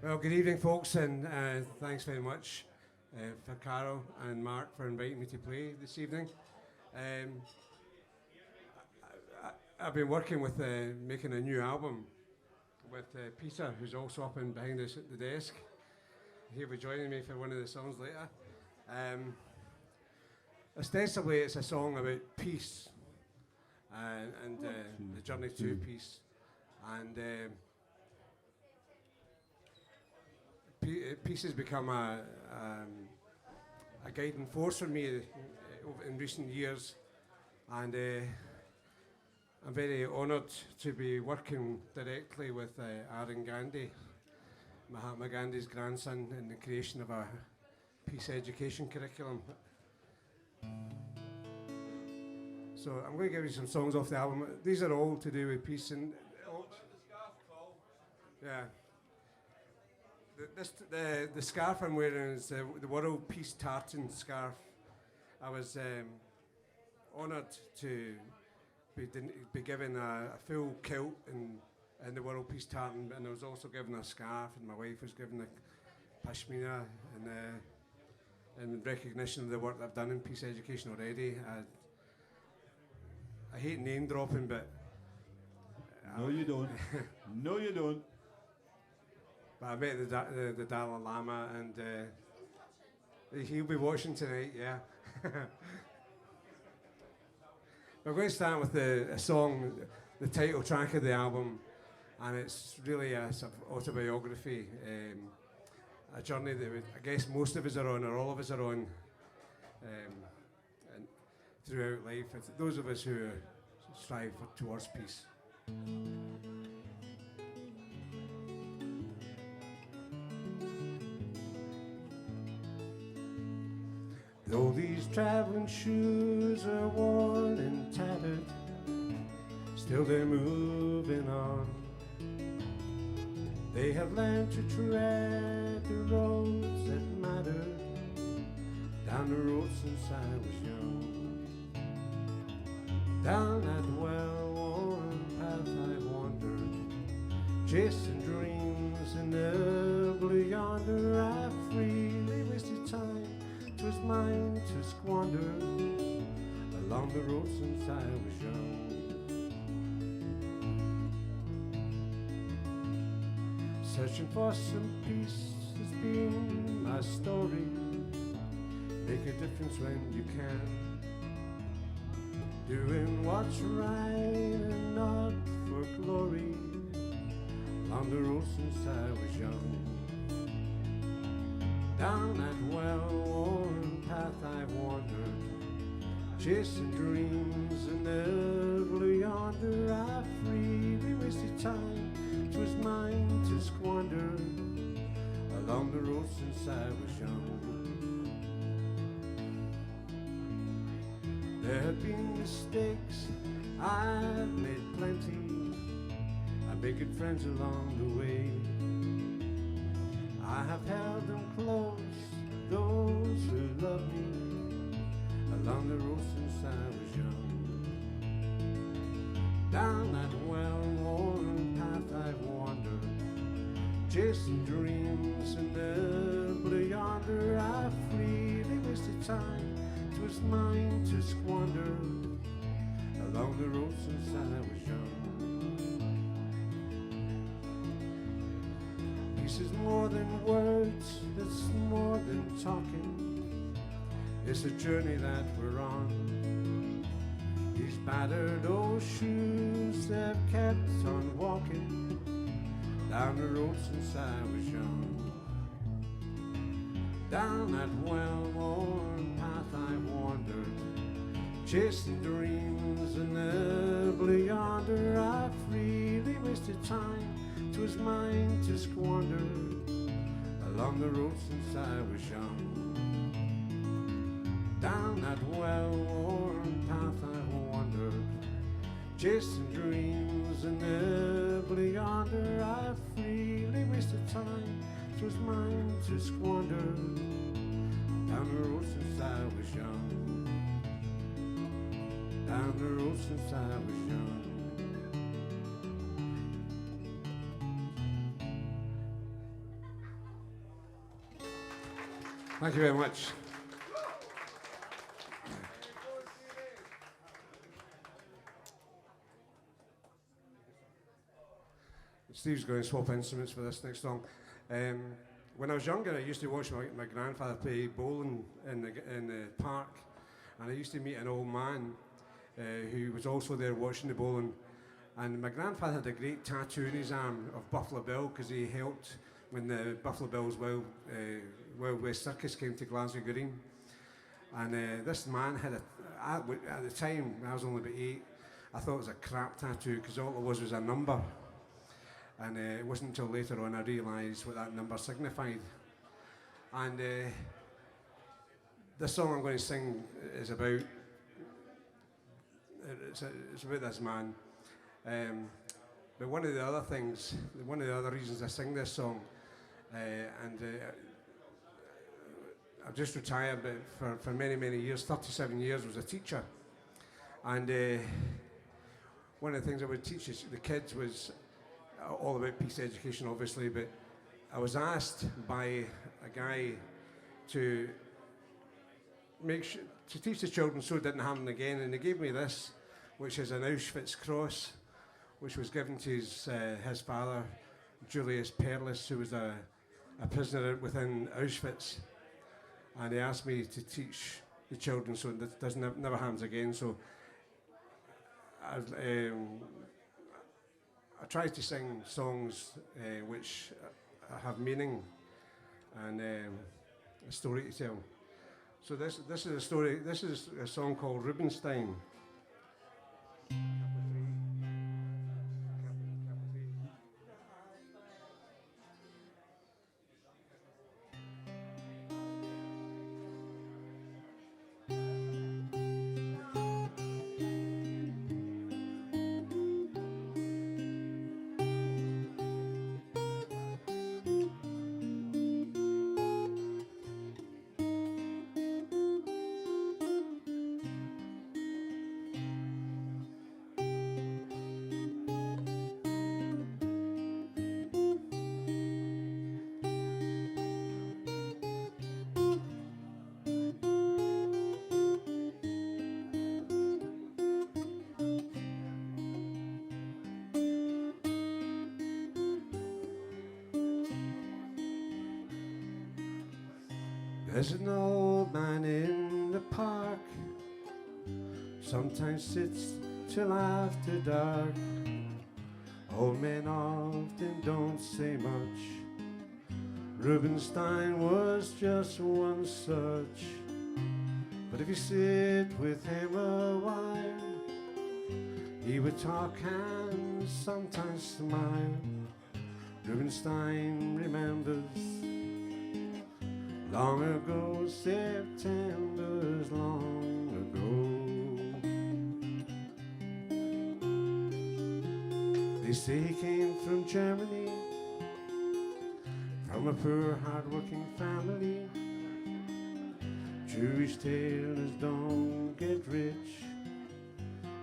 Well, good evening, folks, and thanks very much for Carol and Mark for inviting me to play this evening. Um, I've been working with making a new album with Peter, who's also up and behind us at the desk. He'll be joining me for one of the songs later. Ostensibly, it's a song about peace and the journey to peace. And peace has become a guiding force for me in recent years, and I'm very honoured to be working directly with Arun Gandhi, Mahatma Gandhi's grandson, in the creation of a peace education curriculum. So I'm going to give you some songs off the album. These are all to do with peace and. Yeah. The scarf I'm wearing is the World Peace Tartan scarf. I was honoured to be given a full kilt in the World Peace Tartan, and I was also given a scarf, and my wife was given a pashmina in recognition of the work I've done in peace education already. I hate name dropping, but no, you don't. No, you don't. But I met the Dalai Lama, and he'll be watching tonight, yeah. We're going to start with a song, the title track of the album, and it's really a sort of autobiography, a journey that I guess most of us are on, or all of us are on, and throughout life. It's those of us who strive towards peace. Though these traveling shoes are worn and tattered, still they're moving on. They have learned to tread the roads that mattered, down the road since I was young. Down that well-worn path I wandered, chasing dreams in the blue yonder. I freely wasted time, 'twas mine to squander, along the road since I was young. Searching for some peace has been my story. Make a difference when you can, doing what's right and not for glory, along the road since I was young. Down that well-worn path I wandered, chasing dreams in the blue yonder. I freely wasted time, 'twas mine to squander, along the road since I was young. There have been mistakes, I've made plenty, I made good friends along the way. I have held them close, those who love me, along the road since I was young. Down that well-worn path I've wandered, chasing dreams in the blue yonder. I freely wasted time, 'twas mine to squander, along the road since I was young. Peace is more than words, it's more than talking. It's a journey that we're on. These battered old shoes they've kept on walking, down the road since I was young. Down that well-worn path I wandered, chasing dreams in the blue yonder. I freely wasted time, 'twas mine to squander, along the road since I was young. Down that well-worn path I wandered, chasing dreams in the blue yonder. I freely wasted time, 'twas mine to squander, down the road since I was young. Down the road since I was young. Thank you very much. Steve's going to swap instruments for this next song. When I was younger, I used to watch my grandfather play bowling in the park, and I used to meet an old man who was also there watching the bowling. And my grandfather had a great tattoo in his arm of Buffalo Bill because he helped when the Buffalo Bill's Wild West Circus came to Glasgow Green. And this man had at the time, I was only about 8, I thought it was a crap tattoo because all it was a number. And it wasn't until later on I realised what that number signified. And the song I'm going to sing is about, it's about this man. But one of the other reasons I sing this song, I've just retired, but for many, many years, 37 years, was a teacher. And one of the things I would teach the kids was all about peace education, obviously, but I was asked by a guy to teach the children so it didn't happen again, and they gave me this, which is an Auschwitz cross, which was given to his father, Julius Perlis, who was a prisoner within Auschwitz, and he asked me to teach the children so that doesn't never happens again. So I try to sing songs which have meaning and a story to tell. So this is a story. This is a song called Rubinstein. There's an old man in the park, sometimes sits till after dark. Old men often don't say much. Rubinstein was just one such. But if you sit with him a while, he would talk and sometimes smile. Rubinstein remembers long ago, September's long ago. They say he came from Germany, from a poor hard-working family. Jewish tailors don't get rich,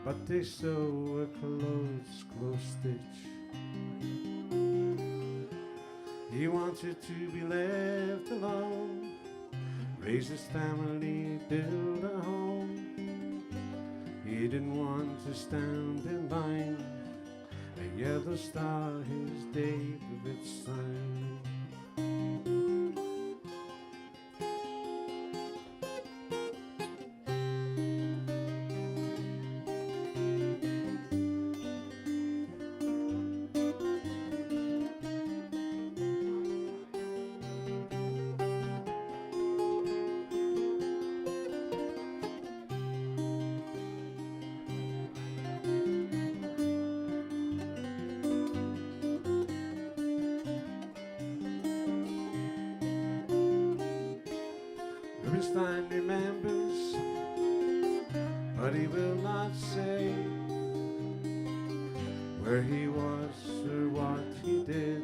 but they sew a clothes close stitch. He wanted to be left alone, raise his family, build a home. He didn't want to stand in line, a yellow star his David's sign. Rubinstein remembers, but he will not say where he was or what he did.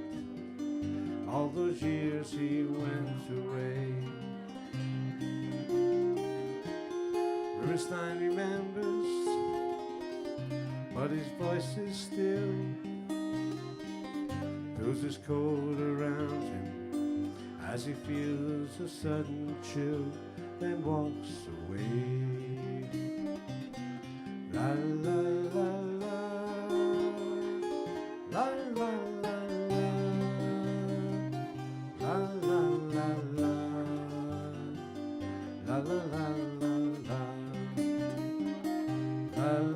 All those years he went away. Rubinstein remembers, but his voice is still, feels his cold around him as he feels a sudden chill, then walks away. La la la la, la la la la, la la la la, la la la la, la la.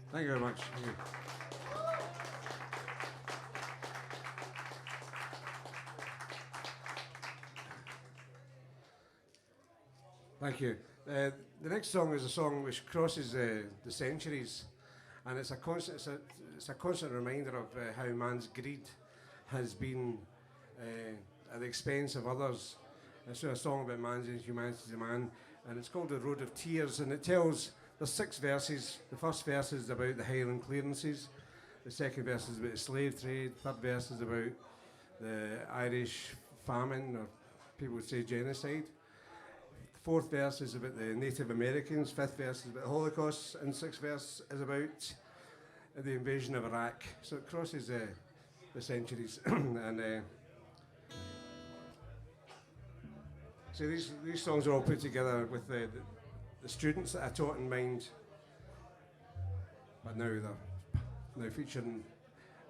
Thank you very much. Thank you. Thank you. The next song is a song which crosses the centuries, and it's a constant reminder of how man's greed has been at the expense of others. It's a song about man's inhumanity to man, and it's called The Road of Tears, and it tells. There's 6 verses. The first verse is about the Highland clearances. The second verse is about the slave trade. Third verse is about the Irish famine, or people would say genocide. The fourth verse is about the Native Americans. Fifth verse is about the Holocaust. And sixth verse is about the invasion of Iraq. So it crosses the centuries. And so these songs are all put together with the students that I taught in mind, but now they're featuring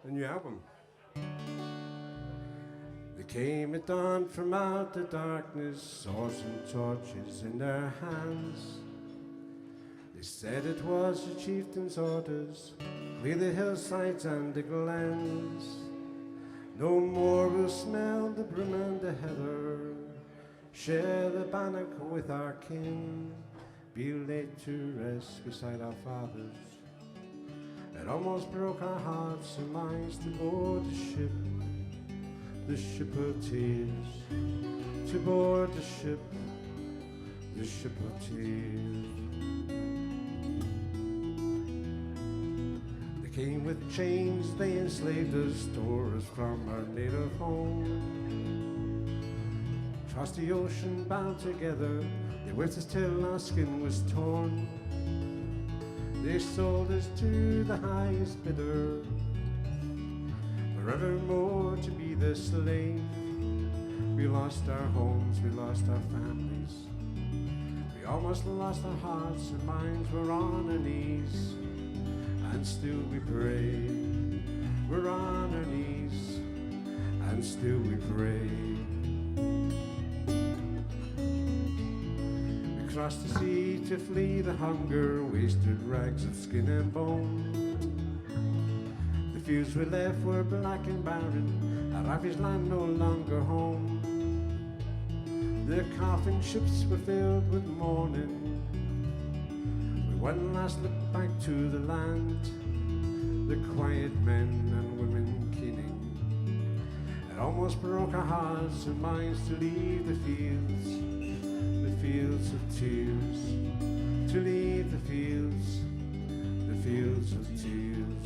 a new album. They came at dawn from out the darkness, swords and torches in their hands. They said it was the chieftain's orders, clear the hillsides and the glens. No more we'll smell the broom and the heather, share the bannock with our kin, be laid to rest beside our fathers. It almost broke our hearts and minds to board the ship of tears, to board the ship of tears. They came with chains, they enslaved us, tore us from our native home. Across the ocean bound together, they whipped us till our skin was torn. They sold us to the highest bidder, forevermore to be the slave. We lost our homes, we lost our families, we almost lost our hearts and minds. We're on our knees, and still we pray. We're on our knees, and still we pray. Across the sea to flee the hunger, wasted rags of skin and bone. The fields we left were black and barren, a ravaged land no longer home. The coffin ships were filled with mourning, with one last look back to the land, the quiet men and women keening. It almost broke our hearts and minds to leave the fields of tears, to leave the fields of tears.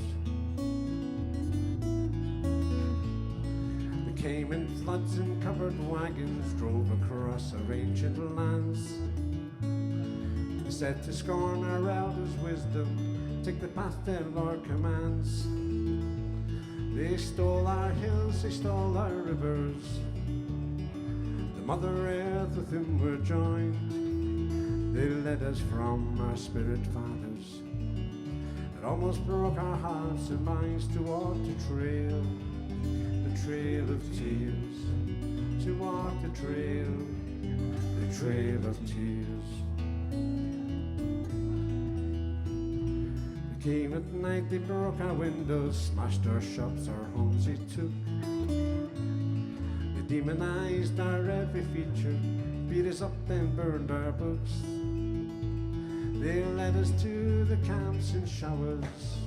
They came in floods and covered wagons, drove across our ancient lands. They said to scorn our elders' wisdom, take the path their Lord commands. They stole our hills, they stole our rivers, the Mother Earth with whom we're joined. They led us from our spirit fathers. It almost broke our hearts and minds to walk the trail of tears, to walk the trail of tears. Came at night, they broke our windows, smashed our shops, our homes they took. They demonized our every feature, beat us up and burned our books. They led us to the camps in showers.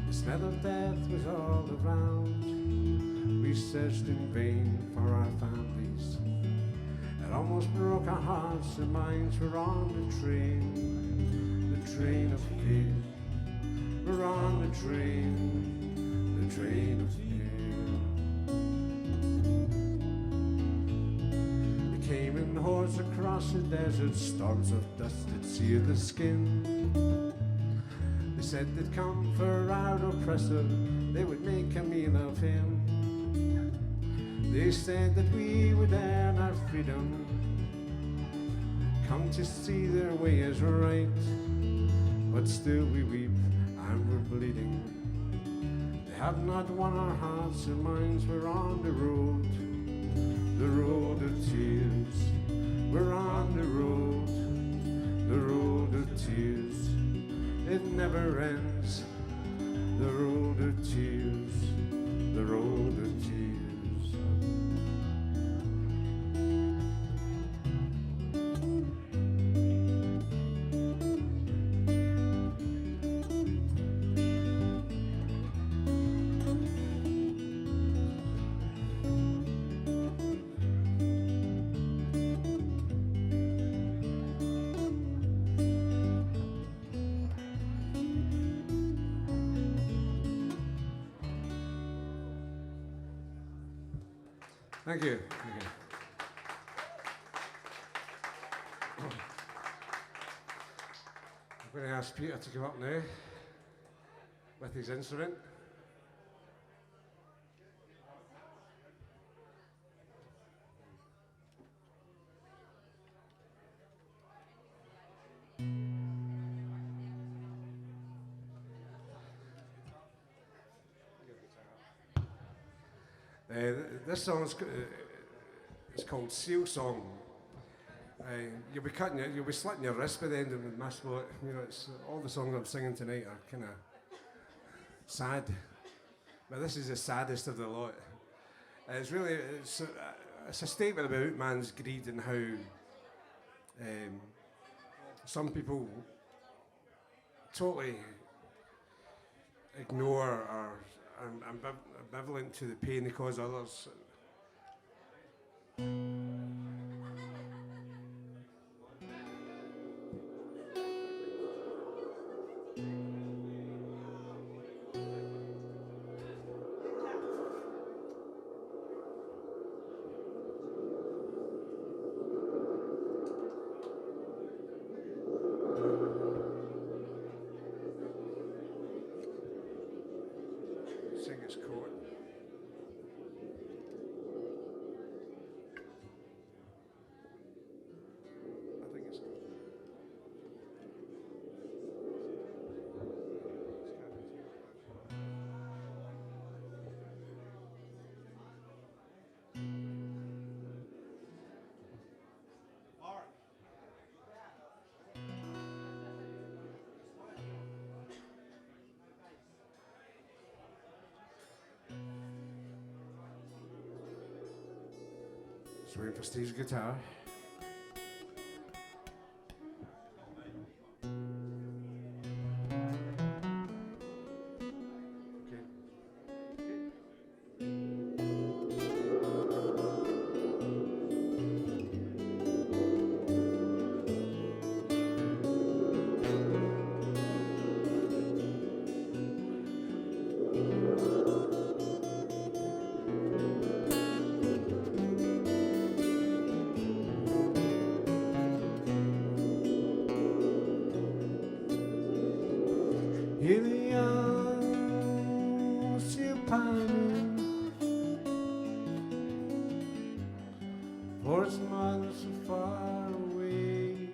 The smell of death was all around. We searched in vain for our families. It almost broke our hearts and minds. We're on the train of fear. We're on the train of fear. They came in hordes across the desert, storms of dust that seared the skin. They said they'd come for our oppressor, they would make a meal of him. They said that we would earn our freedom, come to see their way is right. But still we weep and we're bleeding. They have not won our hearts and minds. We're on the road of tears. We're on the road of tears. It never ends. The road of tears, the road of tears. Thank you. Thank you. I'm going to ask Peter to come up now with his instrument. This song is it's called Seal Song. You'll be slitting your wrist by the end of the mass sport. You know, it's all the songs I'm singing tonight are kind of sad, but this is the saddest of the lot. It's a statement about man's greed and how some people totally ignore or are ambivalent to the pain they cause others. Sing his chord. I think it's. Just waiting for Steve's guitar. Hear the young still pining for his mother so far away.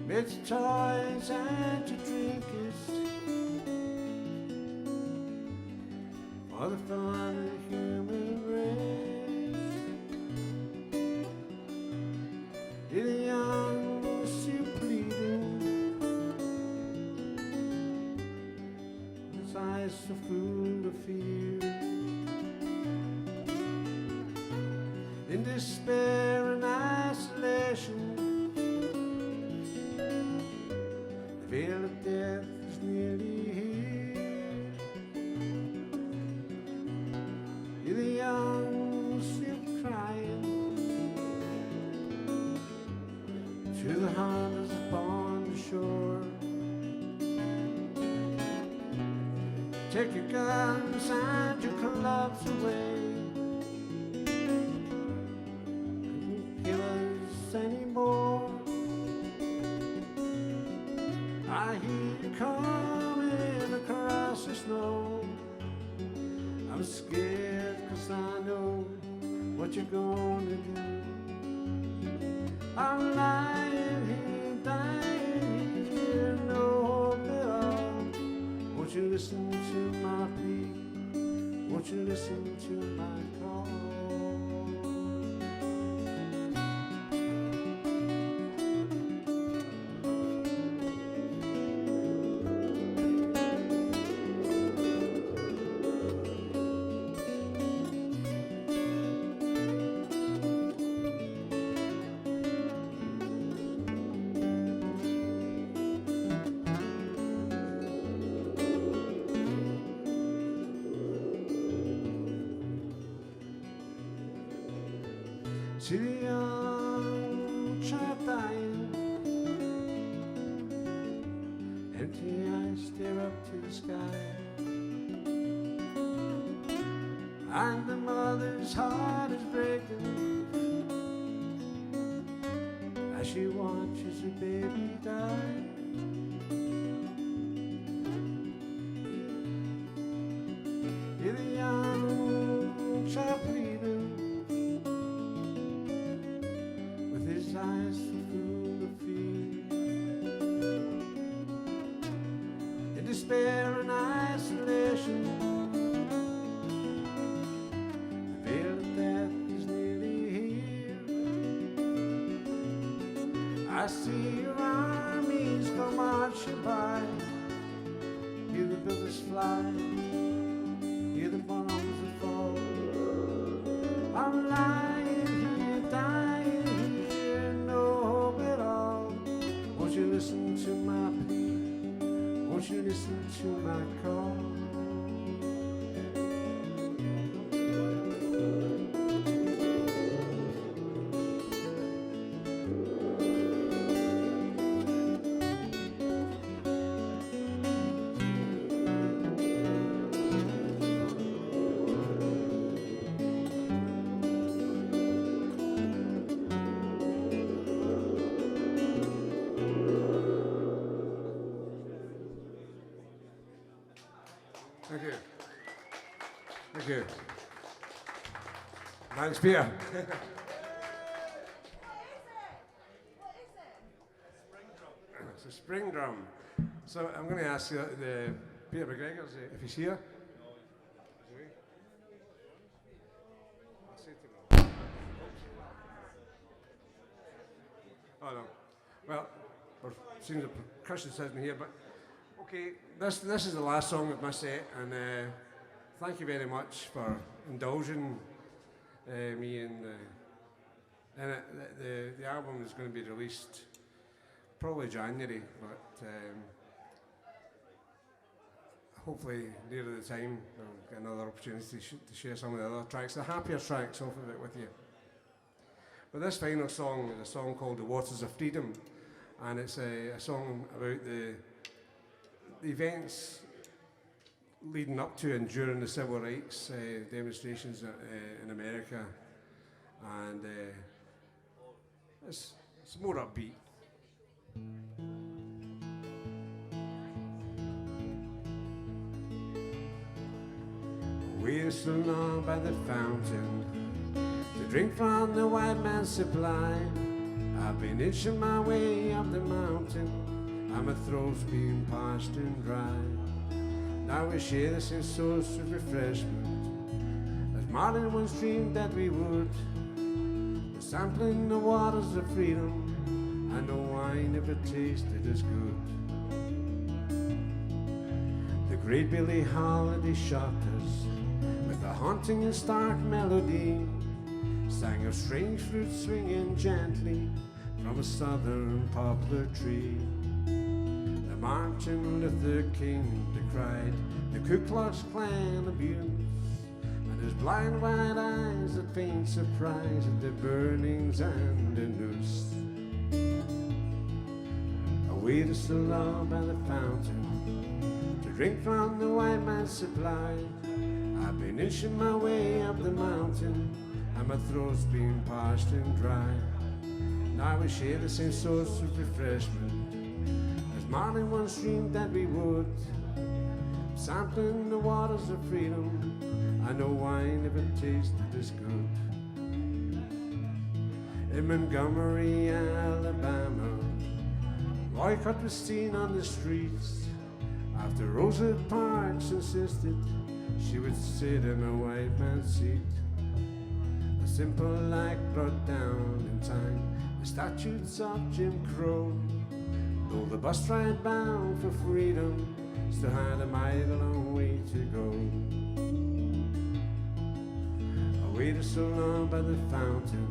It's toys and to drink it for the fun of the human race. Hear the young still pleading despair and isolation. The veil of death is nearly here. You're the young still crying to the hunters upon the shore. Take your guns and your clubs away. Couldn't kill us anymore. I hear you coming across the snow. I'm scared 'cause I know what you're gonna do. I'm lying here, dying here, no hope at all. Won't you listen to my plea? Won't you listen to my call? To the young child dying, empty eyes stare up to the sky, and the mother's heart is breaking as she watches her baby die. You're the young child pleading, eyes full of fear. In despair and isolation, the veil of death is nearly here. I see your armies go marching by. Hear the builders fly, hear the bombs that fall. I'm lying here, dying. Won't you listen to my plea? Won't you listen to my call? Thank you. Thank you. Thanks, Peter. What is it? It's a spring drum. So I'm going to ask the Peter McGregor if he's here. I'll say to him. Oh no. Well, it seems the percussion isn't here, but okay. This is the last song of my set, and thank you very much for indulging me in the album is going to be released probably January, but hopefully nearer the time I'll get another opportunity to share some of the other tracks, the happier tracks off of it with you. But this final song is a song called The Waters of Freedom, and it's a song about the events leading up to and during the civil rights demonstrations in America, and it's more upbeat. Waiting so long by the fountain to drink from the white man's supply. I've been itching my way up the mountain, and my throat's been parched and dry. Now we share the same source of refreshment as Martin once dreamed that we would. We're sampling the waters of freedom, and no wine ever tasted as good. The great Billie Holiday shot us with a haunting and stark melody. sang of strange flute swinging gently from a southern poplar tree. The Martin Luther King decried the Ku Klux Klan abuse, and his blind white eyes that faint surprise at the burnings and the noose. I waited so long by the fountain to drink from the white man's supply. I've been inching my way up the mountain, and my throat's been parched and dry. Now we share the same source of refreshment as more in one stream that we would, sampling the waters of freedom. I know wine never tasted this good. In Montgomery, Alabama, boycott was seen on the streets after Rosa Parks insisted she would sit in a white man's seat. A simple act brought down in time the statutes of Jim Crow, though the bus ride bound for freedom still had a mighty long way to go. I waited so long by the fountain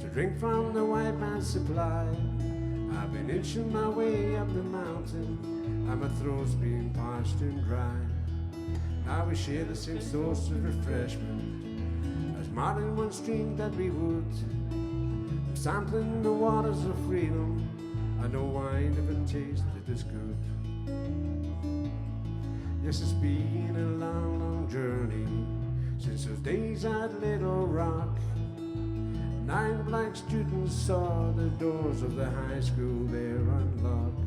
to drink from the white man's supply. I've been inching my way up the mountain, and my throat's been parched and dry. Now we share the same source of refreshment as more in one stream that we would, sampling the waters of freedom. I know wine never tasted this good. Yes, it's been a long, long journey since those days at Little Rock. 9 black students saw the doors of the high school there unlocked.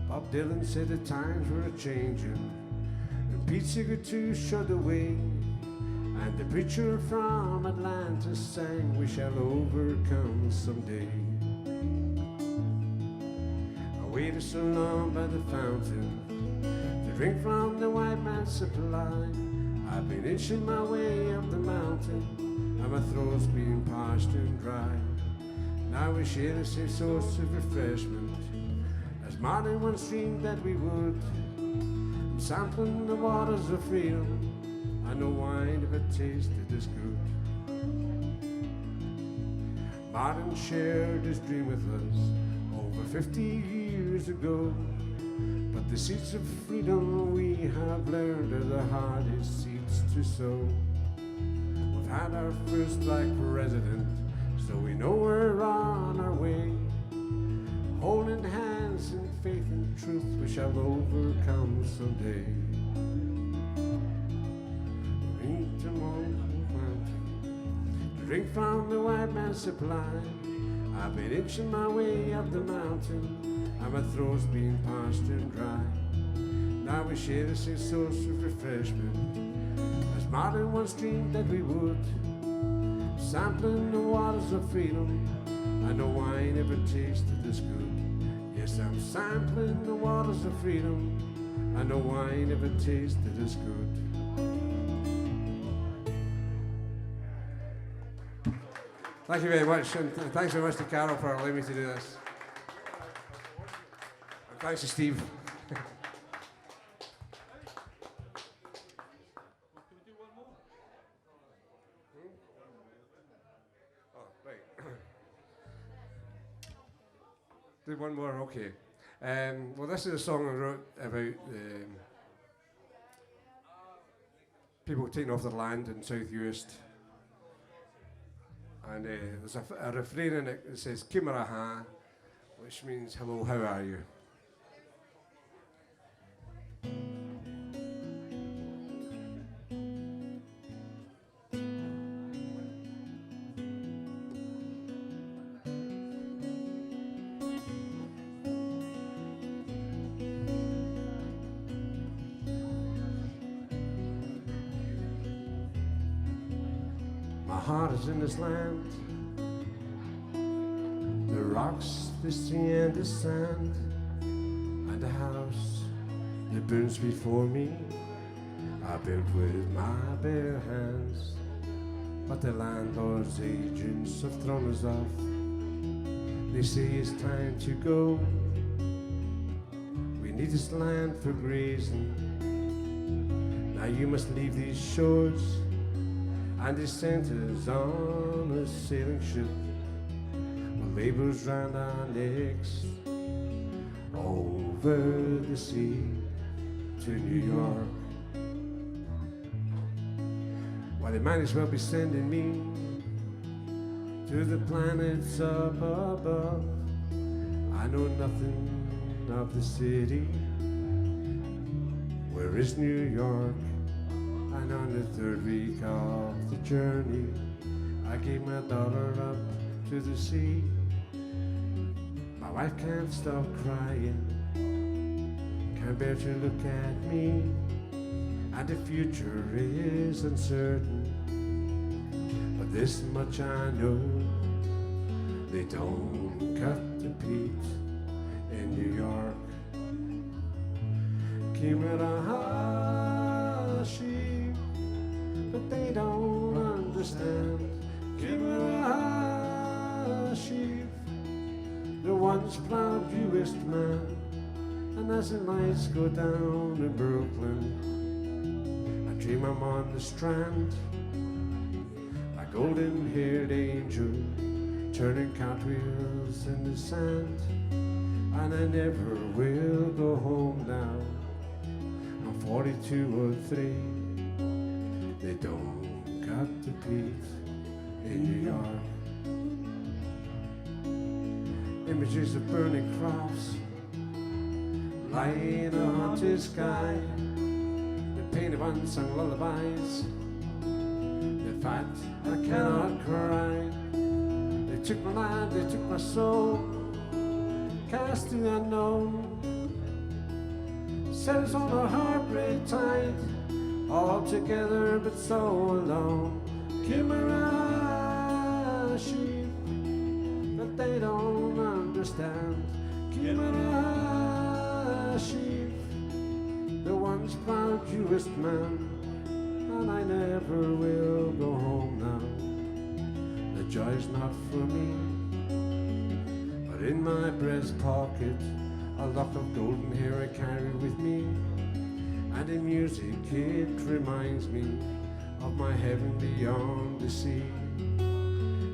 Bob Dylan said the times were a-changin', and Pete Seeger too showed the way, and the preacher from Atlanta sang, "We shall overcome someday." I waited so long by the fountain to drink from the white man's supply. I've been inching my way up the mountain, and my throat's been parched and dry. Now we share the same source of refreshment as more in one stream that we would, sampling the waters of freedom. I know wine never tasted this good. Martin shared his dream with us over 50 years ago, but the seeds of freedom we have learned are the hardest seeds to sow. We've had our first black president, so we know we're on our way. Holding hands in faith and truth, we shall overcome someday. Drink from the white man's supply. I've been inching my way up the mountain, and my throat's been parched and dry. Now we share the same source of refreshment as more in one stream that we would, sampling the waters of freedom. I know wine never tasted this good. Yes, I'm sampling the waters of freedom. I know wine never tasted this good. Thank you very much, and thanks very much to Carol for allowing me to do this. And thanks to Steve. Can we do one more? Oh, right. Do one more, okay. Well, this is a song I wrote about people taking off their land in South Uist. And there's a refrain in it that says Kimaraha, which means hello, how are you? My heart is in this land, the rocks, the sea and the sand, and the house that burns before me I built with my bare hands. But the landlord's agents have thrown us off. They say it's time to go. We need this land for grazing. Now you must leave these shores. and he sent us on a sailing ship. Labels round our necks, over the sea to New York. Well, they might as well be sending me to the planets up above. I know nothing of the city. Where is New York? And on the third week of the journey, I gave my daughter up to the sea. My wife can't stop crying, can't bear to look at me, and the future is uncertain. But this much I know, they don't cut the peat in New York. Kimurahashi, but they don't understand. Kimurahashi, the once proud Jewish man, and as the lights go down in Brooklyn, I dream I'm on the Strand, a golden-haired angel turning cartwheels in the sand, and I never will go home now. I'm 42 or 3. They don't cut the peat in New York. Images of burning crops lying in a haunted sky, the pain of unsung lullabies, the fact I cannot cry. They took my life, they took my soul, cast to the unknown, set us on a heartbreak tide, all together but so alone. Kimurashi, but they don't understand. Kimurashi, the once proud Jewish man, and I never will go home now. The joy's not for me, but in my breast pocket, a lock of golden hair I carry with me, and in music it reminds me of my heaven beyond the sea.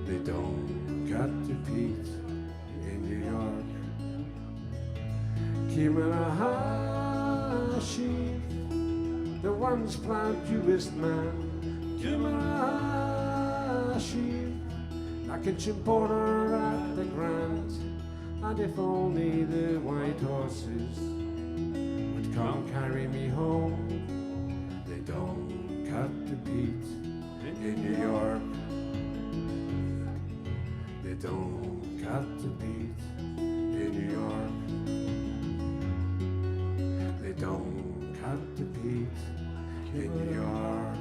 They don't cut the peat in New York. Kimurahashi, the once proud Jewish man. Kimurahashi, a kitchen porter at the Grand, and if only the white horses would come carry me home. They don't cut the peat in New York. They don't cut the peat in New York. They don't cut the peat in New York.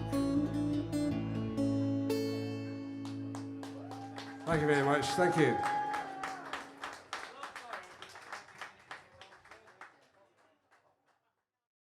Thank you very much. Thank you.